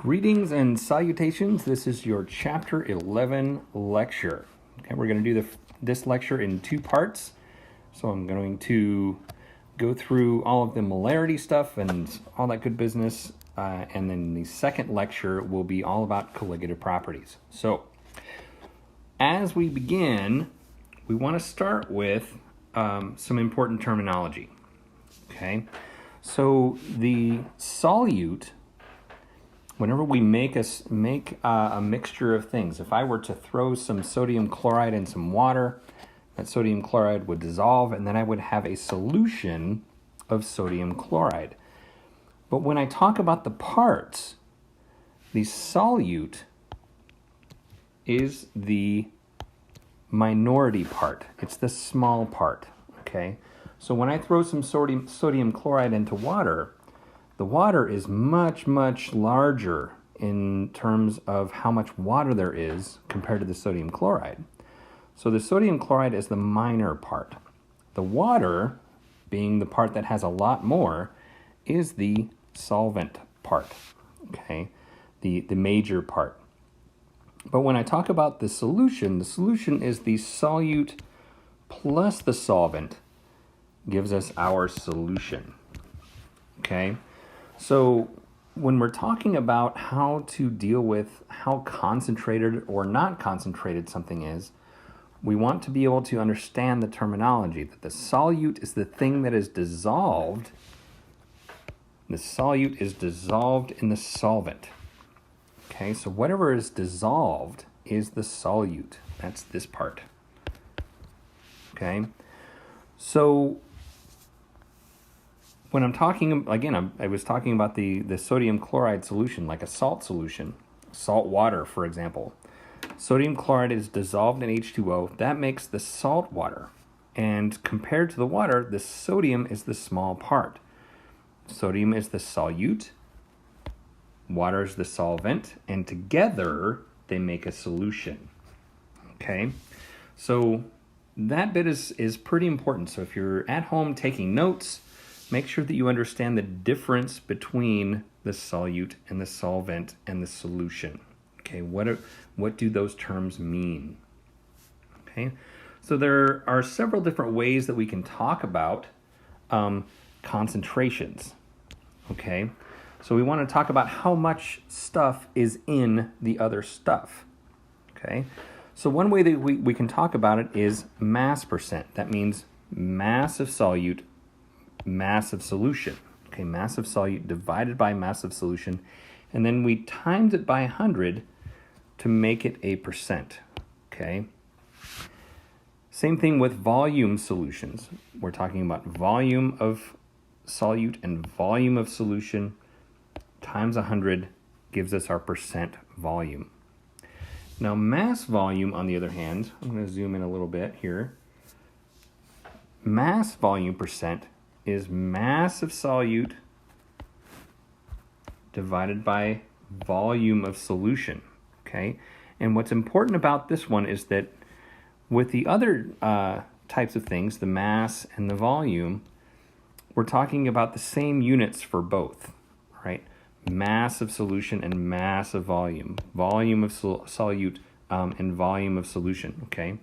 Greetings and salutations. This is your Chapter 11 lecture. Okay, we're going to do this lecture in two parts. So I'm going to go through all of the molarity stuff and all that good business. And then the second lecture will be all about colligative properties. So as we begin, we want to start with some important terminology. Okay, so the solute, whenever we make a mixture of things, if I were to throw some sodium chloride in some water, that sodium chloride would dissolve, and then I would have a solution of sodium chloride. But when I talk about the parts, the solute is the minority part. It's the small part, okay? So when I throw some sodium chloride into water, the water is much, much larger in terms of how much water there is compared to the sodium chloride. So the sodium chloride is the minor part. The water, being the part that has a lot more, is the solvent part, okay? The major part. But when I talk about the solution is the solute plus the solvent gives us our solution, okay? So when we're talking about how to deal with how concentrated or not concentrated something is, we want to be able to understand the terminology that the solute is the thing that is dissolved. The solute is dissolved in the solvent. Okay, so whatever is dissolved is the solute. That's this part. Okay, so when I'm talking, again, I was talking about the sodium chloride solution, like a salt solution, salt water, for example. Sodium chloride is dissolved in H2O. That makes the salt water. And compared to the water, the sodium is the small part. Sodium is the solute. Water is the solvent. And together, they make a solution. Okay? So that bit is pretty important. So if you're at home taking notes, make sure that you understand the difference between the solute and the solvent and the solution. Okay, what do those terms mean? Okay, so there are several different ways that we can talk about concentrations. Okay, so we want to talk about how much stuff is in the other stuff. Okay, so one way that we can talk about it is mass percent. That means mass of solute, mass of solution. Okay, mass of solute divided by mass of solution, and then we times it by 100 to make it a percent. Okay, same thing with volume solutions. We're talking about volume of solute and volume of solution times 100 gives us our percent volume. Now mass volume, on the other hand, I'm going to zoom in a little bit here. Mass volume percent is mass of solute divided by volume of solution, okay? And what's important about this one is that with the other types of things, the mass and the volume, we're talking about the same units for both, right? Mass of solution and mass of volume. Volume of solute and volume of solution, okay?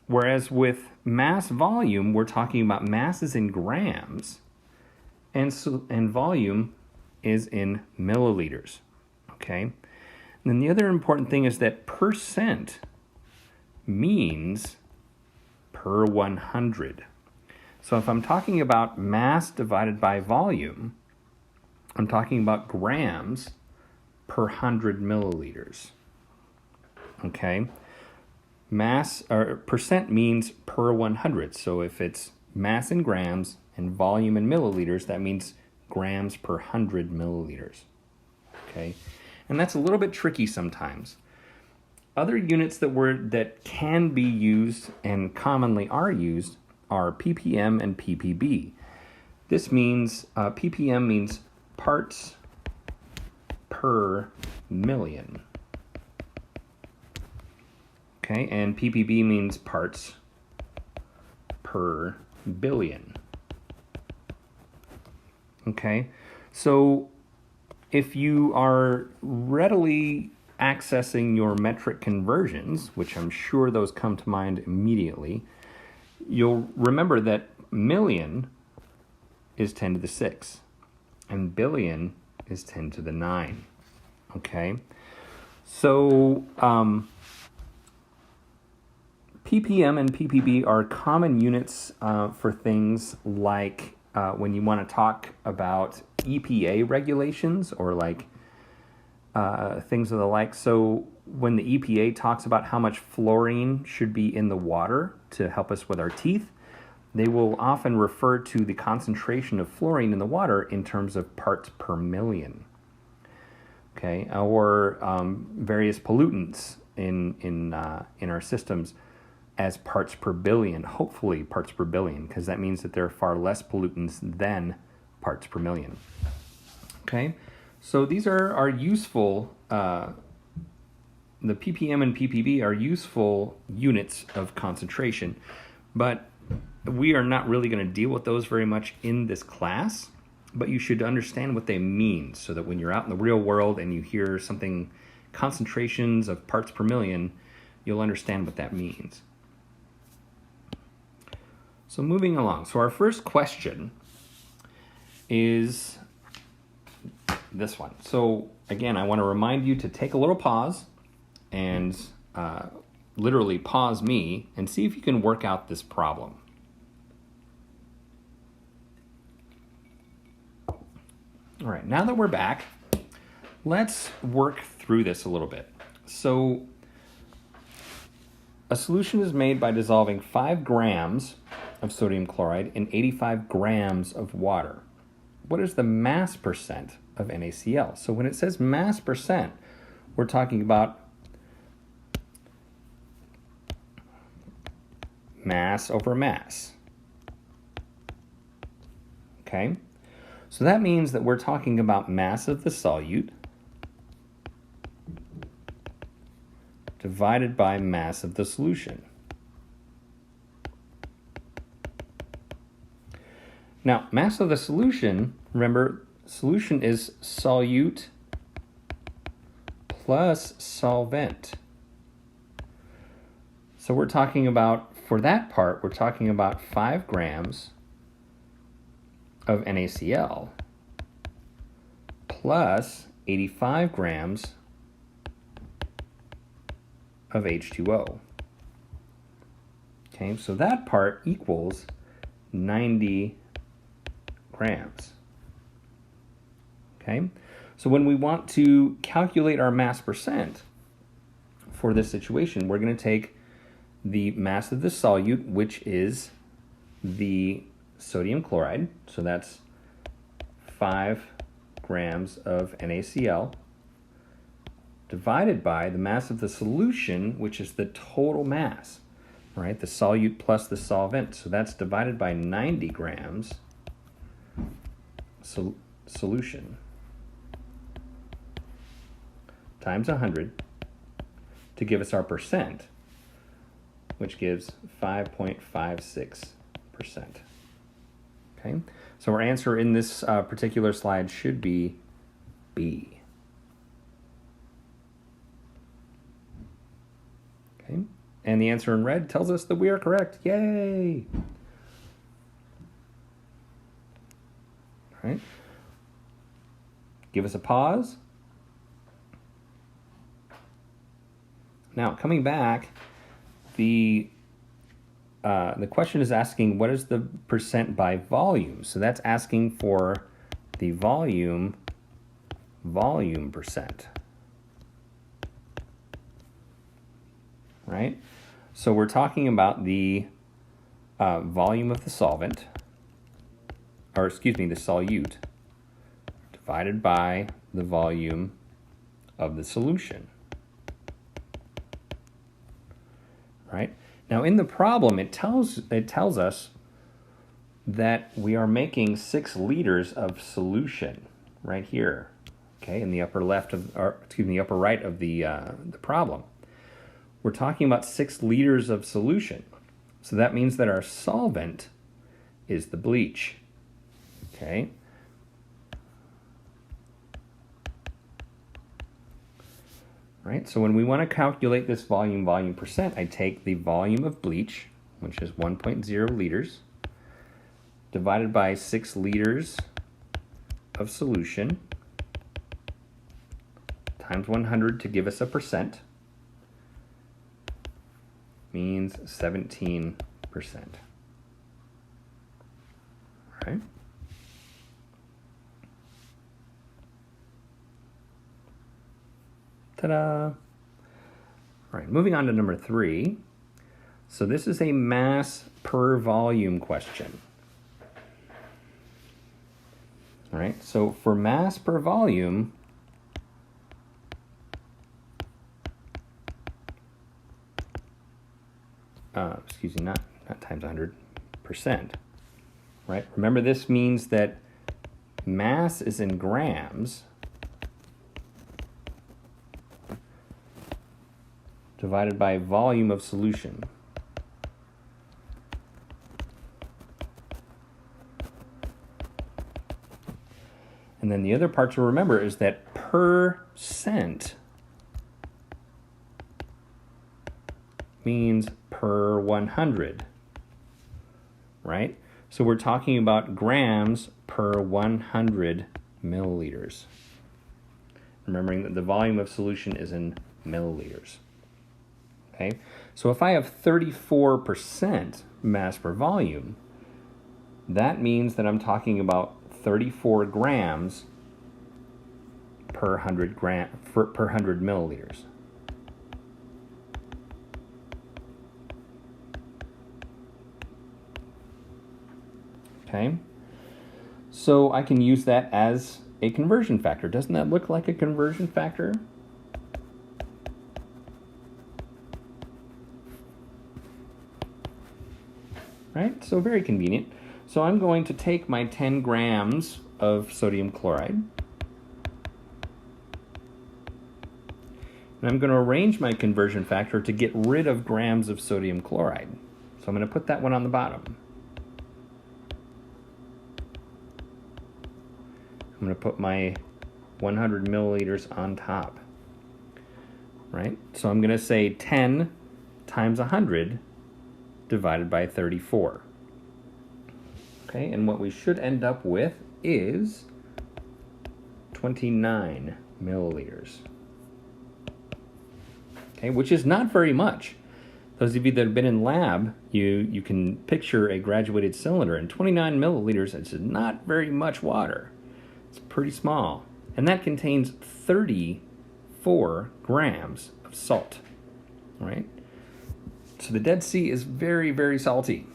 Whereas with mass volume, we're talking about masses in grams, and volume is in milliliters, okay? And then the other important thing is that percent means per 100. So if I'm talking about mass divided by volume, I'm talking about grams per 100 milliliters, okay? Mass or percent means per 100. So if it's mass in grams and volume in milliliters, that means grams per 100 milliliters. Okay, and that's a little bit tricky sometimes. Other units that can be used and commonly are used are ppm and ppb. This means ppm means parts per million. Okay, and ppb means parts per billion. Okay, so if you are readily accessing your metric conversions, which I'm sure those come to mind immediately, you'll remember that million is 10 to the 6, and billion is 10 to the 9, okay? So ppm and ppb are common units for things like when you want to talk about EPA regulations or like things of the like. So when the EPA talks about how much fluorine should be in the water to help us with our teeth, they will often refer to the concentration of fluorine in the water in terms of parts per million. Okay, or various pollutants in our systems as parts per billion, hopefully parts per billion, because that means that there are far less pollutants than parts per million. Okay, so these are useful, the ppm and ppb are useful units of concentration, but we are not really going to deal with those very much in this class, but you should understand what they mean so that when you're out in the real world and you hear something, concentrations of parts per million, you'll understand what that means. So moving along. So our first question is this one. So again, I want to remind you to take a little pause and literally pause me and see if you can work out this problem. All right, now that we're back, let's work through this a little bit. So a solution is made by dissolving 5 grams of sodium chloride in 85 grams of water. What is the mass percent of NaCl? So when it says mass percent, we're talking about mass over mass. Okay? So that means that we're talking about mass of the solute divided by mass of the solution. Now, mass of the solution, remember, solution is solute plus solvent. So we're talking about, for that part, we're talking about 5 grams of NaCl plus 85 grams of H2O. Okay, so that part equals 90 grams. Okay, so when we want to calculate our mass percent for this situation, we're going to take the mass of the solute, which is the sodium chloride, so that's 5 grams of NaCl, divided by the mass of the solution, which is the total mass, right? The solute plus the solvent, so that's divided by 90 grams solution times 100 to give us our percent, which gives 5.56%. Okay, so our answer in this particular slide should be B. Okay, and the answer in red tells us that we are correct. Yay! All right, give us a pause. Now, coming back, the question is asking what is the percent by volume. So that's asking for the volume percent. Right? So we're talking about the volume of the solvent, or excuse me, the solute, divided by the volume of the solution. Right? Now in the problem, it tells us that we are making 6 liters of solution right here, okay, in the upper left of, or excuse me, upper right of the problem. We're talking about 6 liters of solution, so that means that our solvent is the bleach, okay. right? So when we want to calculate this volume percent, I take the volume of bleach, which is 1.0 liters, divided by 6 liters of solution, times 100 to give us a percent, means 17%. Right? Ta-da! All right, moving on to number 3. So this is a mass per volume question. All right, so for mass per volume, excuse me, not times 100%, right? Remember, this means that mass is in grams divided by volume of solution. And then the other part to remember is that percent means per 100, right? So we're talking about grams per 100 milliliters. Remembering that the volume of solution is in milliliters. Okay, so if I have 34% mass per volume, that means that I'm talking about 34 grams per 100 milliliters. Okay, so I can use that as a conversion factor. Doesn't that look like a conversion factor? Right, so very convenient. So I'm going to take my 10 grams of sodium chloride, and I'm going to arrange my conversion factor to get rid of grams of sodium chloride. So I'm going to put that one on the bottom. I'm going to put my 100 milliliters on top, right? So I'm going to say 10 times 100 divided by 34. Okay, and what we should end up with is 29 milliliters. Okay, which is not very much. Those of you that have been in lab, you can picture a graduated cylinder, and 29 milliliters is not very much water. It's pretty small. And that contains 34 grams of salt. All right? So the Dead Sea is very, very salty.